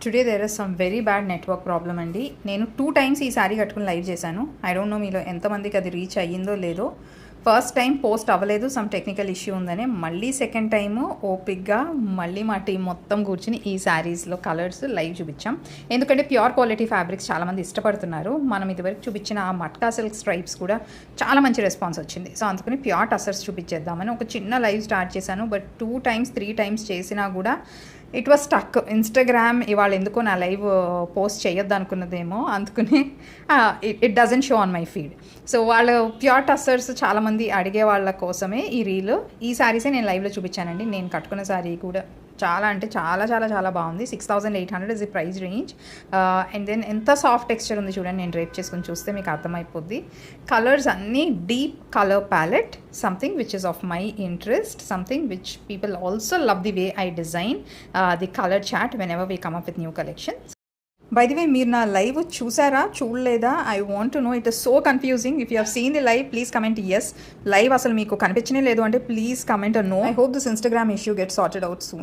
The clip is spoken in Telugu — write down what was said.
Today there is some very bad network problem అండి. నేను 2 టైమ్స్ ఈ శారీ కట్టుకుని లైవ్ చేశాను. ఐ డోంట్ నో మీలో ఎంతమందికి అది రీచ్ అయ్యిందో లేదో. ఫస్ట్ టైం పోస్ట్ అవ్వలేదు, సమ్ టెక్నికల్ ఇష్యూ ఉందని. మళ్ళీ సెకండ్ టైము ఓపిక్గా మళ్ళీ మా టీం మొత్తం కూర్చుని ఈ శారీస్లో కలర్స్ లైవ్ చూపించాం. ఎందుకంటే ప్యూర్ క్వాలిటీ ఫ్యాబ్రిక్స్ చాలామంది ఇష్టపడుతున్నారు. మనం ఇదివరకు చూపించిన ఆ మట్కా సిల్క్ స్ట్రైప్స్ కూడా చాలా మంచి రెస్పాన్స్ వచ్చింది. సో అందుకని ప్యూర్ టసర్స్ చూపించేద్దామని ఒక చిన్న లైవ్ స్టార్ట్ చేశాను. బట్ 2 టైమ్స్ 3 టైమ్స్ చేసినా కూడా ఇట్ వాజ్ స్టక్. ఇన్స్టాగ్రామ్ ఇవాళ ఎందుకో నా లైవ్ పోస్ట్ చేయొద్దు అనుకున్నదేమో, అందుకని it doesn't show on my feed. So వాళ్ళు ప్యూర్ టస్సర్స్ చాలామంది అడిగే వాళ్ళ కోసమే ఈ రీల్. ఈ శారీసే నేను లైవ్లో చూపించానండి. నేను కట్టుకున్న శారీ కూడా చాలా అంటే చాలా చాలా చాలా బాగుంది. 6800 is the price range. And then ఎంత సాఫ్ట్ టెక్స్చర్ ఉంది చూడండి. నేను డ్రేప్ చేసుకుని చూస్తే మీకు అర్థమైపోద్ది. కలర్స్ అన్నీ deep colour palette, something which is of my interest, something which people also love the way I design the colour chart whenever we come up with new collection. By the way, మీరు నా లైవ్ చూసారా చూడలేదా? I want to know. It is so confusing. If you have seen the live, please comment yes. Live అసలు మీకు కనిపించనే లేదు అంటే please comment no. I hope this Instagram issue get sorted out soon.